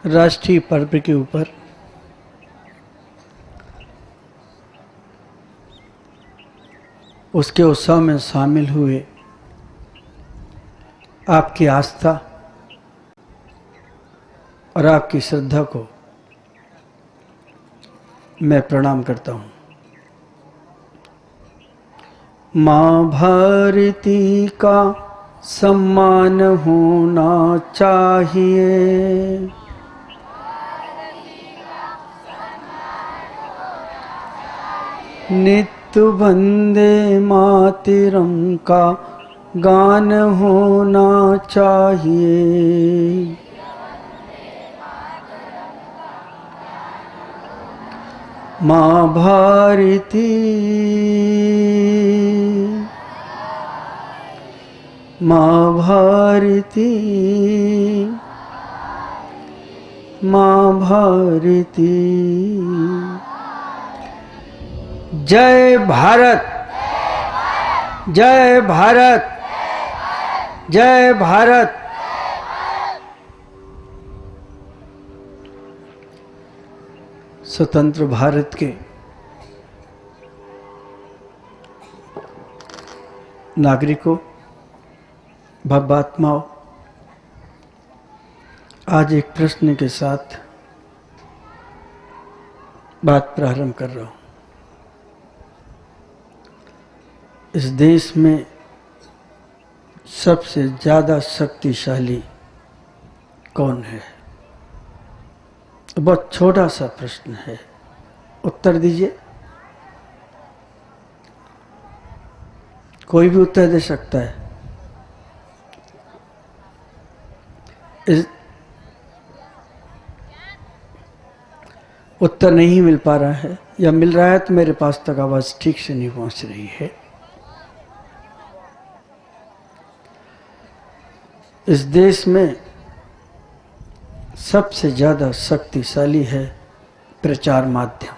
राष्ट्रीय पर्व के ऊपर उसके उत्सव में शामिल हुए आपकी आस्था और आपकी श्रद्धा को मैं प्रणाम करता हूँ। माँ भारती का सम्मान होना चाहिए, नित्य वंदे मातरम का गान होना चाहिए। माँ भारती, माँ भारती, माँ भारती। जय भारत, जय भारत, जय भारत। स्वतंत्र भारत के नागरिकों, भव्यात्माओं, आज एक प्रश्न के साथ बात प्रारंभ कर रहा हूं। इस देश में सबसे ज्यादा शक्तिशाली कौन है? बहुत छोटा सा प्रश्न है, उत्तर दीजिए। कोई भी उत्तर दे सकता है। उत्तर नहीं मिल पा रहा है या मिल रहा है तो मेरे पास तक आवाज ठीक से नहीं पहुंच रही है। इस देश में सबसे ज्यादा शक्तिशाली है प्रचार माध्यम,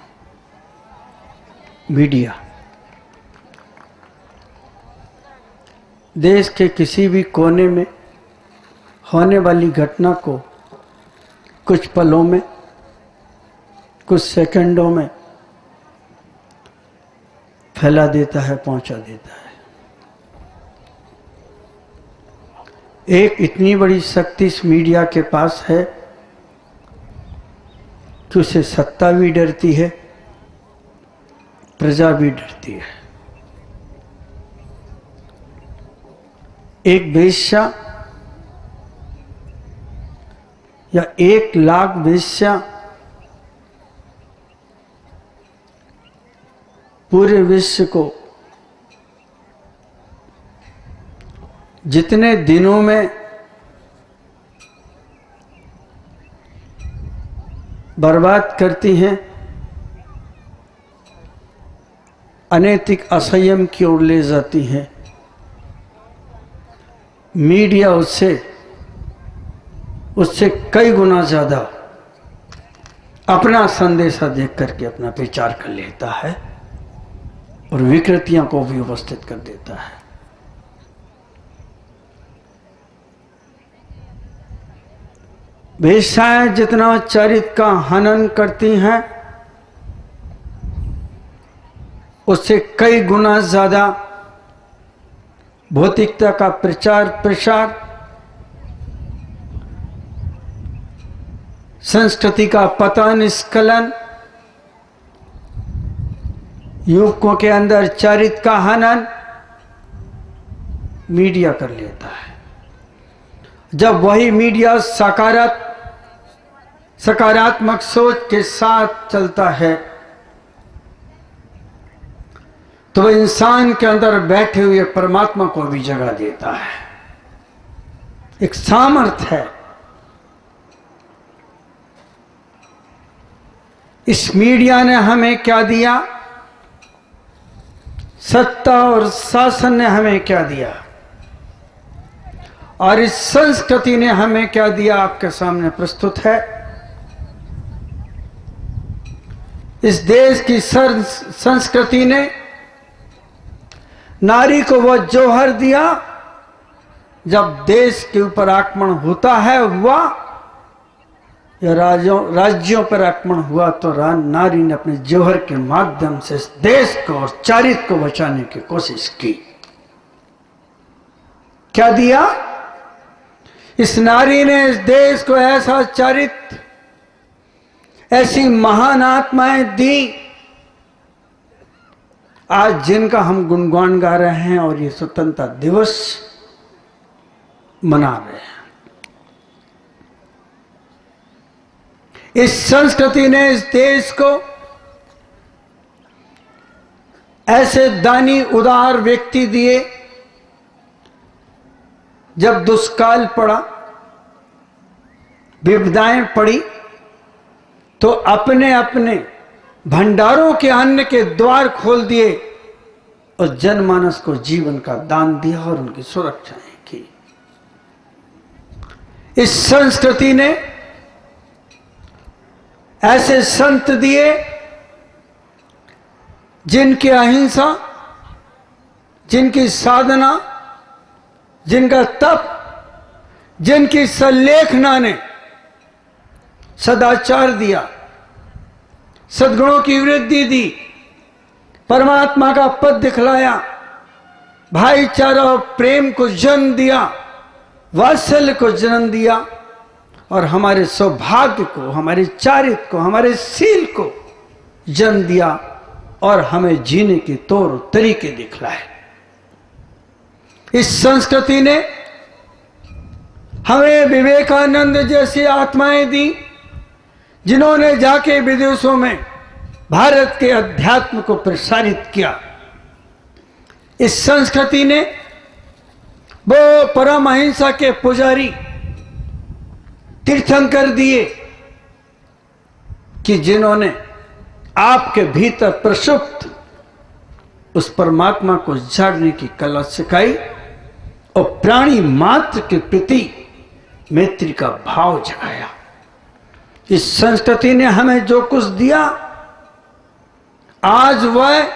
मीडिया। देश के किसी भी कोने में होने वाली घटना को कुछ पलों में, कुछ सेकंडों में फैला देता है, पहुंचा देता है। एक इतनी बड़ी शक्ति इस मीडिया के पास है कि उसे सत्ता भी डरती है, प्रजा भी डरती है। एक वेश्या या 1 लाख वेश्या पूरे विश्व को जितने दिनों में बर्बाद करती हैं, अनैतिक असंयम की ओर ले जाती हैं, मीडिया उससे कई गुना ज्यादा अपना संदेशा देख करके अपना प्रचार कर लेता है और विकृतियों को भी उपस्थित कर देता है। वेश्याएं जितना चरित्र का हनन करती हैं, उससे कई गुना ज्यादा भौतिकता का प्रचार प्रसार, संस्कृति का पतन, स्खलन, युवकों के अंदर चरित्र का हनन मीडिया कर लेता है। जब वही मीडिया सकारात्मक सोच के साथ चलता है तो वह इंसान के अंदर बैठे हुए परमात्मा को भी जगा देता है। एक सामर्थ्य है। इस मीडिया ने हमें क्या दिया? सत्ता और शासन ने हमें क्या दिया? और इस संस्कृति ने हमें क्या दिया? आपके सामने प्रस्तुत है। इस देश की संस्कृति ने नारी को वह जौहर दिया जब देश के ऊपर आक्रमण होता है, हुआ या राज्यों पर आक्रमण हुआ तो नारी ने अपने जौहर के माध्यम से इस देश को और चारित्र को बचाने की कोशिश की। क्या दिया? इस नारी ने इस देश को ऐसा चारित्र, ऐसी महान आत्माएं दी आज जिनका हम गुणगान गा रहे हैं और ये स्वतंत्रता दिवस मना रहे हैं। इस संस्कृति ने इस देश को ऐसे दानी उदार व्यक्ति दिए, जब दुष्काल पड़ा, विपदाएं पड़ी, तो अपने अपने भंडारों के अन्न के द्वार खोल दिए और जनमानस को जीवन का दान दिया और उनकी सुरक्षाएं की। इस संस्कृति ने ऐसे संत दिए जिनकी अहिंसा, जिनकी साधना, जिनका तप, जिनकी सल्लेखना ने सदाचार दिया, सद्गुणों की वृद्धि दी, परमात्मा का पद दिखलाया, भाईचारा और प्रेम को जन्म दिया, वात्सल्य को जन्म दिया और हमारे सौभाग्य को, हमारे चारित्र को, हमारे शील को जन्म दिया और हमें जीने के तौर तरीके दिखलाए। इस संस्कृति ने हमें विवेकानंद जैसी आत्माएं दी, जिन्होंने जाके विदेशों में भारत के अध्यात्म को प्रसारित किया। इस संस्कृति ने वो परम अहिंसा के पुजारी, तीर्थंकर दिए कि जिन्होंने आपके भीतर प्रसुप्त उस परमात्मा को जागने की कला सिखाई और प्राणी मात्र के प्रति मैत्री का भाव जगाया। इस संस्कृति ने हमें जो कुछ दिया, आज वह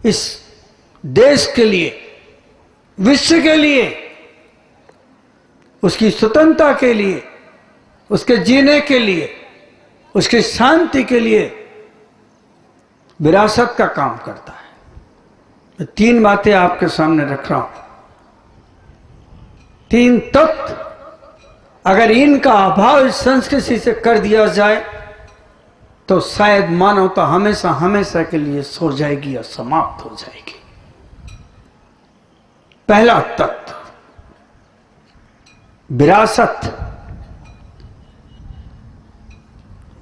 इस देश के लिए, विश्व के लिए, उसकी स्वतंत्रता के लिए, उसके जीने के लिए, उसकी शांति के लिए विरासत का काम करता है। मैं तीन बातें आपके सामने रख रहा हूं, तीन तत्व। अगर इनका अभाव इस संस्कृति से कर दिया जाए तो शायद मानवता हमेशा हमेशा के लिए सो जाएगी या समाप्त हो जाएगी। पहला तत्व विरासत,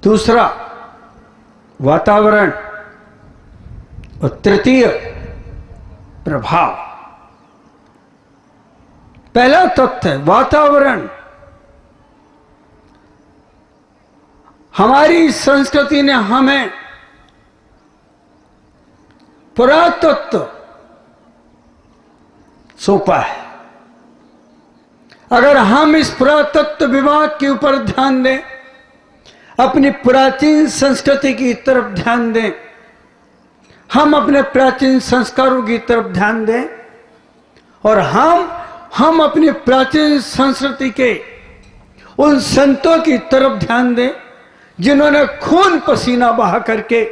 दूसरा वातावरण और तृतीय प्रभाव। पहला तत्व है वातावरण। हमारी संस्कृति ने हमें पुरातत्व सौंपा है। अगर हम इस पुरातत्व विभाग के ऊपर ध्यान दें, अपनी प्राचीन संस्कृति की तरफ ध्यान दें, हम अपने प्राचीन संस्कारों की तरफ ध्यान दें और हम अपनी प्राचीन संस्कृति के उन संतों की तरफ ध्यान दें जिन्होंने खून पसीना बहा करके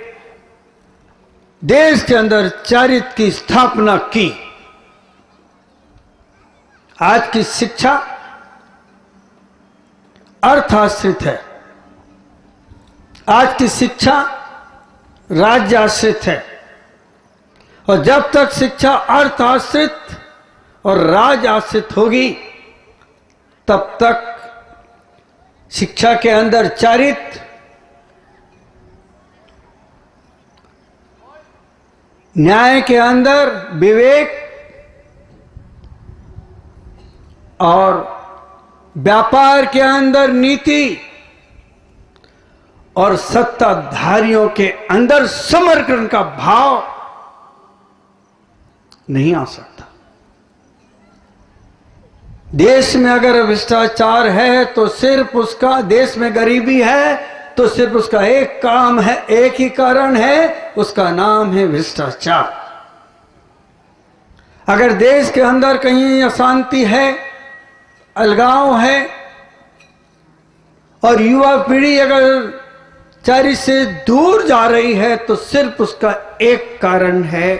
देश के अंदर चारित्र की स्थापना की। आज की शिक्षा अर्थ आश्रित है, आज की शिक्षा राज्य आश्रित है और जब तक शिक्षा अर्थ आश्रित और राज आश्रित होगी तब तक शिक्षा के अंदर चारित्र, न्याय के अंदर विवेक और व्यापार के अंदर नीति और सत्ताधारियों के अंदर समर्पण का भाव नहीं आ सकता। देश में अगर भ्रष्टाचार है तो सिर्फ उसका, देश में गरीबी है तो सिर्फ उसका एक काम है, एक ही कारण है, उसका नाम है भ्रष्टाचार। अगर देश के अंदर कहीं अशांति है, अलगाव है, और युवा पीढ़ी अगर चारी से दूर जा रही है तो सिर्फ उसका एक कारण है,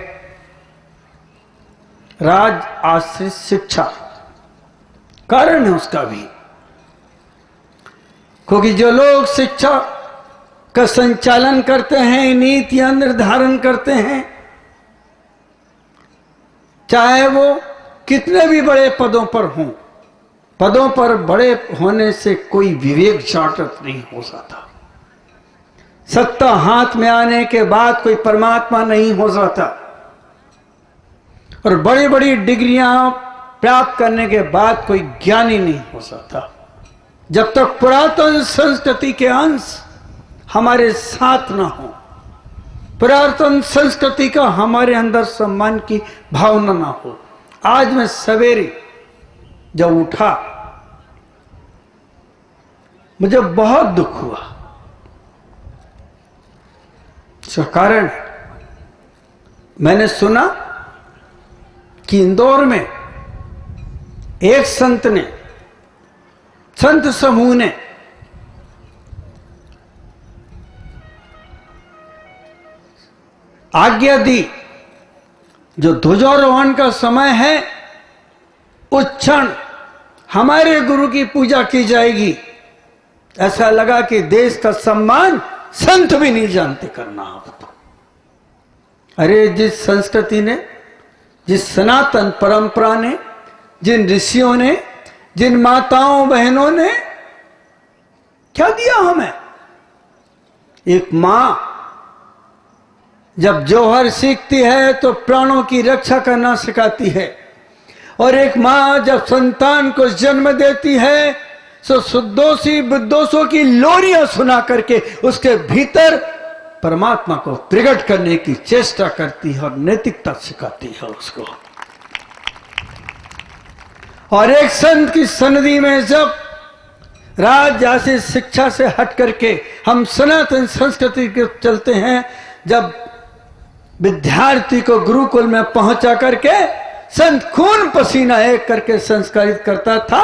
राज आश्रित शिक्षा कारण है उसका भी। क्योंकि जो लोग शिक्षा का संचालन करते हैं, नीतियां निर्धारण करते हैं, चाहे वो कितने भी बड़े पदों पर हों, पदों पर बड़े होने से कोई विवेक जागृत नहीं हो जाता। सत्ता हाथ में आने के बाद कोई परमात्मा नहीं हो जाता, और बड़ी बड़ी डिग्रियां प्राप्त करने के बाद कोई ज्ञानी नहीं हो जाता। जब तक पुरातन संस्कृति के अंश हमारे साथ ना हो, पुरातन संस्कृति का हमारे अंदर सम्मान की भावना ना हो। आज मैं सवेरे जब उठा मुझे बहुत दुख हुआ। इसका कारण मैंने सुना कि इंदौर में एक संत समूह ने आज्ञा दी, जो ध्वजारोहण का समय है उस क्षण हमारे गुरु की पूजा की जाएगी। ऐसा लगा कि देश का सम्मान संत भी नहीं जानते करना। अरे जिस संस्कृति ने, जिस सनातन परंपरा ने, जिन ऋषियों ने, जिन माताओं बहनों ने क्या दिया हमें। एक मां जब जौहर सीखती है तो प्राणों की रक्षा करना सिखाती है, और एक मां जब संतान को जन्म देती है तो सुदोषी विदोषों की लोरियां सुना करके उसके भीतर परमात्मा को प्रकट करने की चेष्टा करती है और नैतिकता सिखाती है उसको। और एक संत की सन्निधि में जब राज आश्रित शिक्षा से हट करके हम सनातन संस्कृति के चलते हैं, जब विद्यार्थी को गुरुकुल में पहुंचा करके संत खून पसीना एक करके संस्कारित करता था,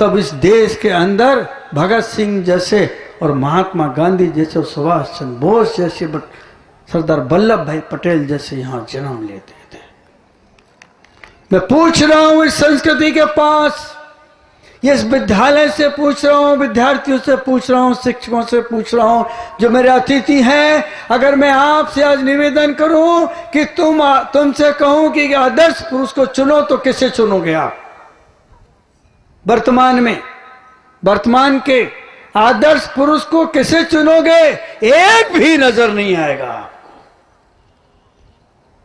तब इस देश के अंदर भगत सिंह जैसे और महात्मा गांधी जैसे, सुभाष चंद्र बोस जैसे, सरदार वल्लभ भाई पटेल जैसे यहां जन्म लेते थे। मैं पूछ रहा हूं इस संस्कृति के पास, इस विद्यालय से पूछ रहा हूं, विद्यार्थियों से पूछ रहा हूं, शिक्षकों से पूछ रहा हूं, जो मेरे अतिथि हैं, अगर मैं आपसे आज निवेदन करूं कि तुमसे कहूं कि आदर्श पुरुष को चुनो तो किसे चुनोगे आप? वर्तमान के आदर्श पुरुष को किसे चुनोगे? एक भी नजर नहीं आएगा आपको,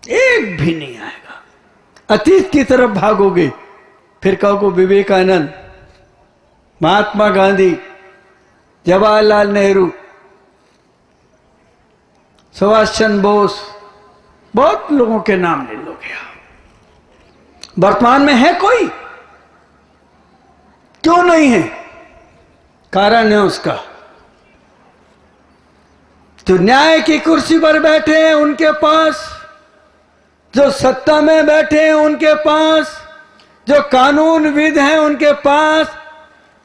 एक भी नहीं आएगा। अतीत की तरफ भागोगे, फिर कहोगे विवेकानंद, महात्मा गांधी, जवाहरलाल नेहरू, सुभाष चंद्र बोस, बहुत लोगों के नाम ले लोगे आप। वर्तमान में है कोई? क्यों नहीं है? कारण है उसका, जो न्याय की कुर्सी पर बैठे हैं उनके पास, जो सत्ता में बैठे हैं उनके पास, जो कानूनविद हैं उनके पास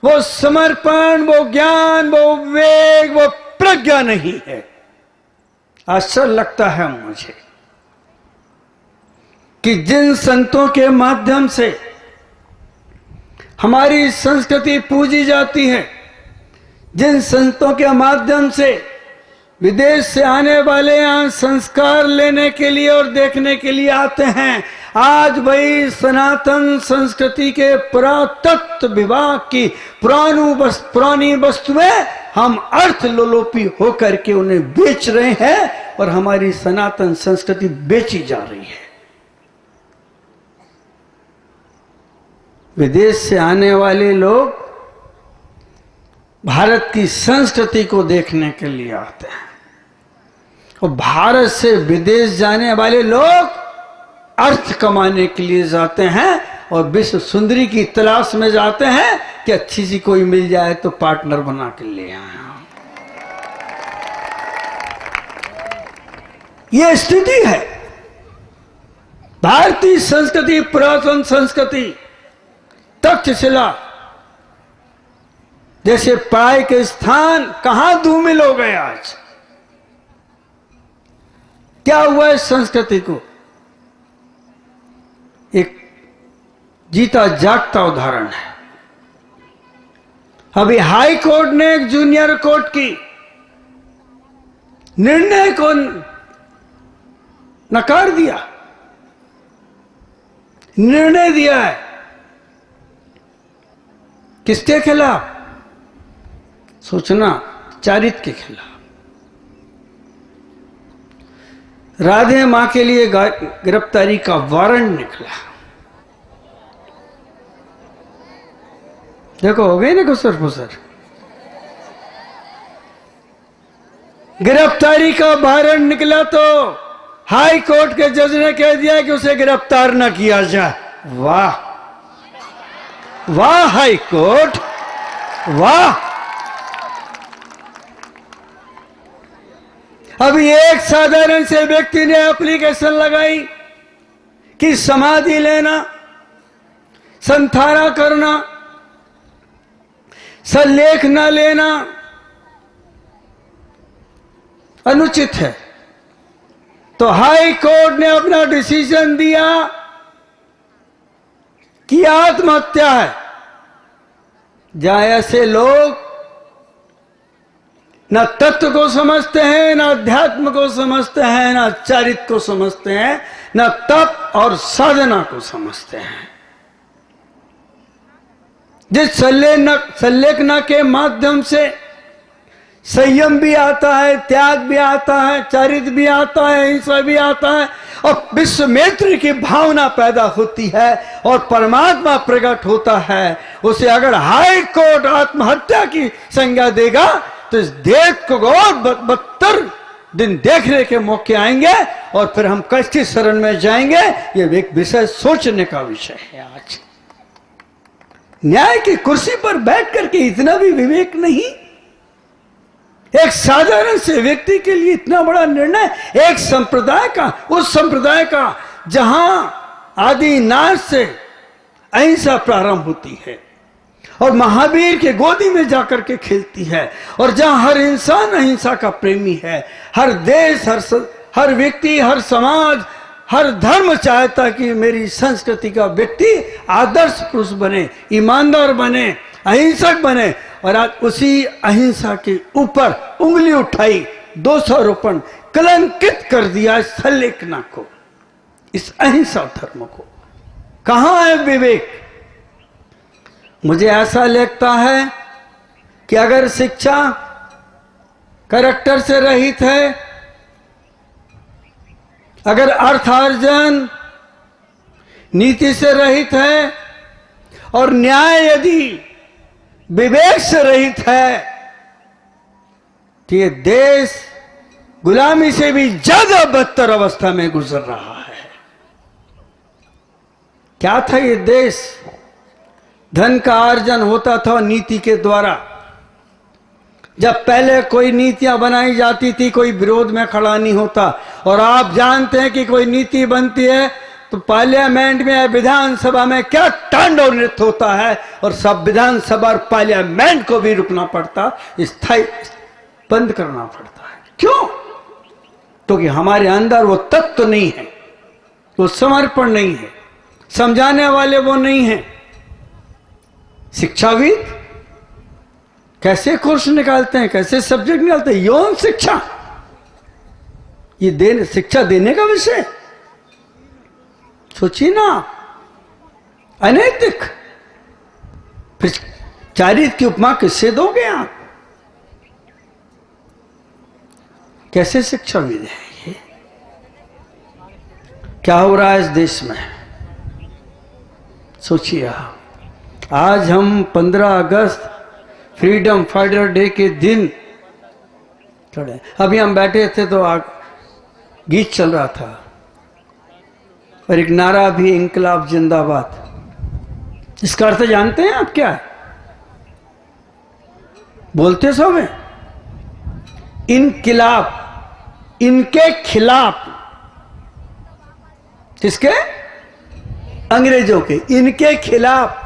वो समर्पण, वो ज्ञान, वो विवेक, वो प्रज्ञा नहीं है। आश्चर्य लगता है मुझे कि जिन संतों के माध्यम से हमारी संस्कृति पूजी जाती है, जिन संतों के माध्यम से विदेश से आने वाले यहां संस्कार लेने के लिए और देखने के लिए आते हैं, आज वही सनातन संस्कृति के पुरातत्व विभाग की पुरानी वस्तुएं हम अर्थ लोलोपी होकर के उन्हें बेच रहे हैं और हमारी सनातन संस्कृति बेची जा रही है। विदेश से आने वाले लोग भारत की संस्कृति को देखने के लिए आते हैं, और भारत से विदेश जाने वाले लोग अर्थ कमाने के लिए जाते हैं और विश्व सुंदरी की तलाश में जाते हैं कि अच्छी सी कोई मिल जाए तो पार्टनर बना के ले आए। यह स्थिति है। भारतीय संस्कृति, पुरातन संस्कृति, तक्षशिला जैसे पढ़ाई के स्थान कहां धूमिल हो गए आज। क्या हुआ इस संस्कृति को? एक जीता जागता उदाहरण है। अभी हाई कोर्ट ने एक जूनियर कोर्ट की निर्णय को नकार दिया, निर्णय दिया है। किसके खिलाफ? सोचना, चारित्र के खिलाफ। राधे मां के लिए गिरफ्तारी का वारंट निकला। देखो, हो गई ना गुसर फुसर। गिरफ्तारी का वारंट निकला तो हाई कोर्ट के जज ने कह दिया कि उसे गिरफ्तार न किया जाए। वाह वाह हाई कोर्ट, वाह। अभी एक साधारण से व्यक्ति ने एप्लीकेशन लगाई कि समाधि लेना, संथारा करना, सल्लेख न लेना अनुचित है। तो हाई कोर्ट ने अपना डिसीजन दिया कि आत्महत्या है। जहां ऐसे लोग न तत्व को समझते हैं, न अध्यात्म को समझते हैं, न चारित्र को समझते हैं, न तप और साधना को समझते हैं। जिस संलेखना के माध्यम से संयम भी आता है, त्याग भी आता है, चारित्र भी आता है, अहिंसा भी आता है और विश्व मैत्री की भावना पैदा होती है और परमात्मा प्रकट होता है। उसे अगर हाई कोर्ट आत्महत्या की संज्ञा देगा तो इस देश को और बदतर दिन देखने के मौके आएंगे और फिर हम कैसी शरण में जाएंगे, ये एक विषय सोचने का विषय है। आज न्याय की कुर्सी पर बैठ करके इतना भी विवेक नहीं। एक साधारण से व्यक्ति के लिए इतना बड़ा निर्णय, एक संप्रदाय का, उस संप्रदाय का जहां आदि नाश से अहिंसा प्रारंभ होती है और महावीर के गोदी में जाकर के खेलती है और जहां हर इंसान अहिंसा का प्रेमी है। हर देश, हर व्यक्ति, हर समाज, हर धर्म चाहता कि मेरी संस्कृति का व्यक्ति आदर्श पुरुष बने, ईमानदार बने, अहिंसक बने। और आज उसी अहिंसा के ऊपर उंगली उठाई, दोषारोपण, कलंकित कर दिया इस संलेखना को, इस अहिंसा धर्म को। कहां है विवेक? मुझे ऐसा लगता है कि अगर शिक्षा कैरेक्टर से रहित है, अगर अर्थार्जन नीति से रहित है और न्याय यदि विवेक से रहित है तो ये देश गुलामी से भी ज्यादा बदतर अवस्था में गुजर रहा है। क्या था ये देश? धन का अर्जन होता था नीति के द्वारा। जब पहले कोई नीतियां बनाई जाती थी, कोई विरोध में खड़ा नहीं होता। और आप जानते हैं कि कोई नीति बनती है तो पार्लियामेंट में, विधानसभा में क्या तांडव नृत्य होता है और सब विधानसभा और पार्लियामेंट को भी रुकना पड़ता, स्थायी बंद करना पड़ता है। क्यों? क्योंकि हमारे अंदर वो तत्व नहीं है, वो समर्पण नहीं है, समझाने वाले वो नहीं है। शिक्षाविद कैसे कोर्स निकालते हैं, कैसे सब्जेक्ट निकालते हैं? यौन शिक्षा, ये शिक्षा देने का विषय। सोचिए ना, अनैतिक। फिर चारित्र की उपमा किससे दोगे आप? कैसे शिक्षाविद है ये? क्या हो रहा है इस देश में? सोचिए आप। आज हम 15 अगस्त फ्रीडम फाइटर डे के दिन खड़े, अभी हम बैठे थे तो गीत चल रहा था और एक नारा भी, इंकलाब जिंदाबाद। इसका अर्थ जानते हैं आप क्या है? बोलते सब हैं इनकिलाब, इनके खिलाफ। किसके? अंग्रेजों के। इनके खिलाफ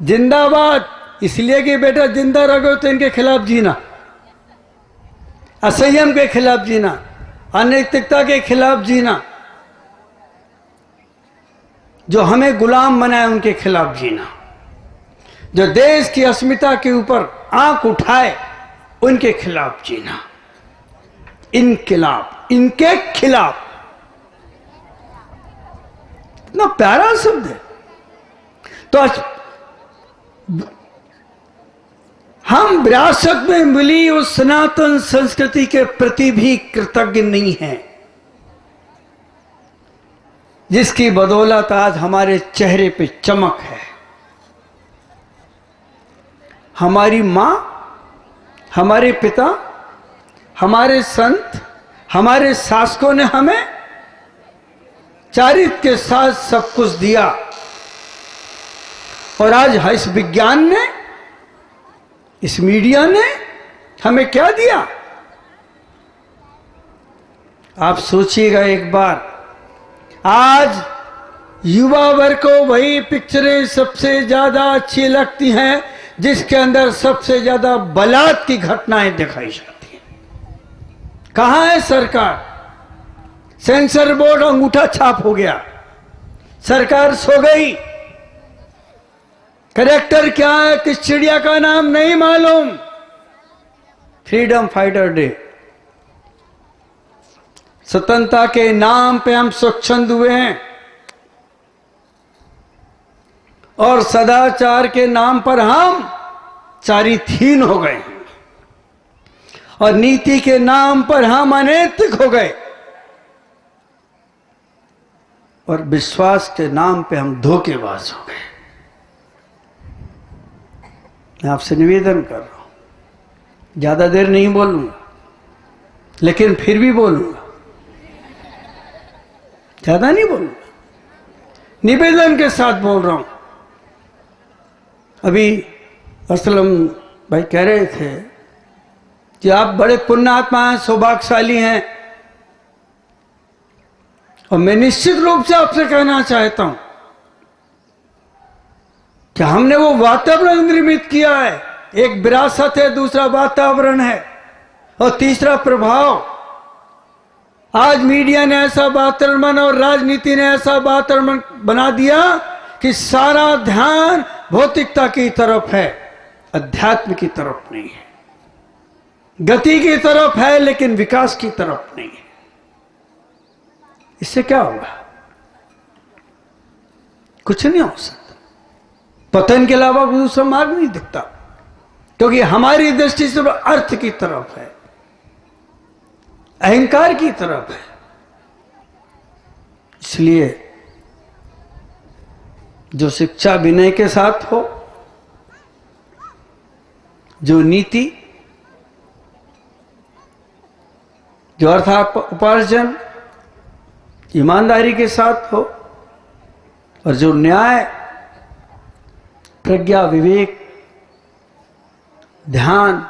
जिंदाबाद, इसलिए कि बेटा जिंदा रहोगे तो इनके खिलाफ जीना, असंयम के खिलाफ जीना, अनैतिकता के खिलाफ जीना, जो हमें गुलाम बनाए उनके खिलाफ जीना, जो देश की अस्मिता के ऊपर आंख उठाए उनके खिलाफ जीना। इनकिलाब, इनके खिलाफ, इतना प्यारा शब्द है। तो आज हम विरासत में मिली उस सनातन संस्कृति के प्रति भी कृतज्ञ नहीं हैं, जिसकी बदौलत आज हमारे चेहरे पे चमक है। हमारी मां, हमारे पिता, हमारे संत, हमारे शासकों ने हमें चारित्र के साथ सब कुछ दिया, और आज इस विज्ञान ने, इस मीडिया ने हमें क्या दिया? आप सोचिएगा एक बार, आज युवा वर्ग को वही पिक्चरें सबसे ज्यादा अच्छी लगती हैं जिसके अंदर सबसे ज्यादा बलात्कार की घटनाएं दिखाई जाती हैं। कहां है सरकार? सेंसर बोर्ड अंगूठा छाप हो गया, सरकार सो गई। करेक्टर क्या है, किस चिड़िया का नाम नहीं मालूम। फ्रीडम फाइटर डे, स्वतंत्रता के नाम पे हम स्वच्छंद हुए हैं, और सदाचार के नाम पर हम चारित्हीन हो गए, और नीति के नाम पर हम अनैतिक हो गए, और विश्वास के नाम पे हम धोखेबाज हो गए। मैं आपसे निवेदन कर रहा हूं, ज्यादा देर नहीं बोलूंगा, लेकिन फिर भी बोलूंगा, ज्यादा नहीं बोलूंगा, निवेदन के साथ बोल रहा हूं। अभी असलम भाई कह रहे थे कि आप बड़े पुण्यात्मा हैं, सौभाग्यशाली हैं, और मैं निश्चित रूप से आपसे कहना चाहता हूं कि हमने वो वातावरण निर्मित किया है। एक विरासत है, दूसरा वातावरण है, और तीसरा प्रभाव। आज मीडिया ने ऐसा वातावरण और राजनीति ने ऐसा वातावरण बना दिया कि सारा ध्यान भौतिकता की तरफ है, अध्यात्म की तरफ नहीं है। गति की तरफ है लेकिन विकास की तरफ नहीं है। इससे क्या होगा? कुछ नहीं हो सकता। पतन के अलावा दूसरा मार्ग नहीं दिखता, क्योंकि हमारी दृष्टि सिर्फ अर्थ की तरफ है, अहंकार की तरफ है। इसलिए जो शिक्षा विनय के साथ हो, जो नीति, जो अर्थ उपार्जन ईमानदारी के साथ हो, और जो न्याय, प्रज्ञा, विवेक, ध्यान,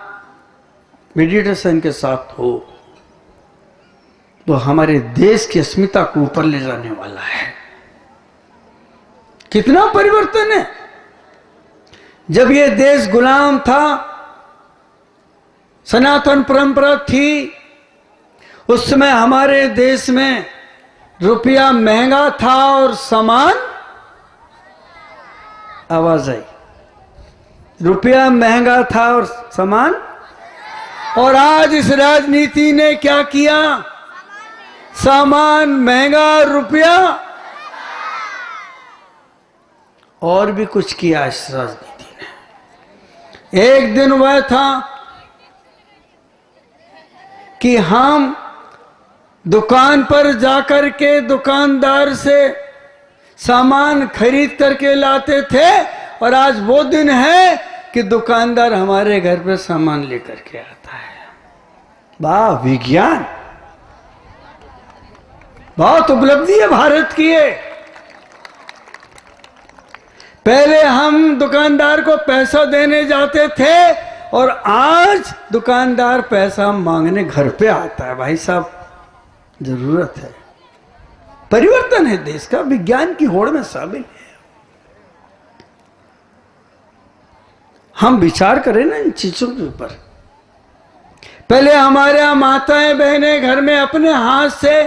मेडिटेशन के साथ हो, तो हमारे देश की अस्मिता को ऊपर ले जाने वाला है। कितना परिवर्तन है! जब ये देश गुलाम था, सनातन परंपरा थी, उस समय हमारे देश में रुपया महंगा था और सामान, आवाज आई, रुपया महंगा था और सामान। और आज इस राजनीति ने क्या किया? सामान महंगा, रुपया, और भी कुछ किया इस राजनीति ने। एक दिन वह था कि हम दुकान पर जाकर के दुकानदार से सामान खरीद करके लाते थे, और आज वो दिन है कि दुकानदार हमारे घर पे सामान लेकर के आता है। वाह विज्ञान! बहुत उपलब्धि है भारत की है। पहले हम दुकानदार को पैसा देने जाते थे, और आज दुकानदार पैसा मांगने घर पे आता है। भाई साहब, जरूरत है, परिवर्तन है देश का, विज्ञान की होड़ में शामिल है। हम विचार करें ना इन चीजों के ऊपर। पहले हमारे यहाँ माताएं बहनें घर में अपने हाथ से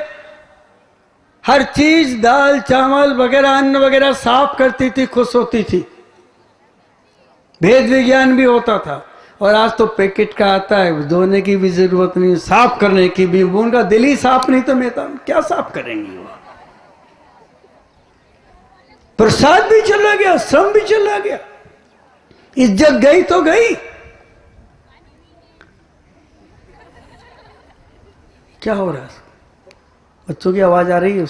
हर चीज, दाल चावल वगैरह अन्न वगैरह साफ करती थी, खुश होती थी, भेद विज्ञान भी होता था। और आज तो पैकेट का आता है, धोने की भी जरूरत नहीं, साफ करने की भी। उनका दिल ही साफ नहीं तो मैं क्या साफ करेंगे वो। प्रसाद भी चला गया, श्रम भी चला गया, इज्जत गई तो गई। क्या हो रहा है? बच्चों की आवाज आ रही है।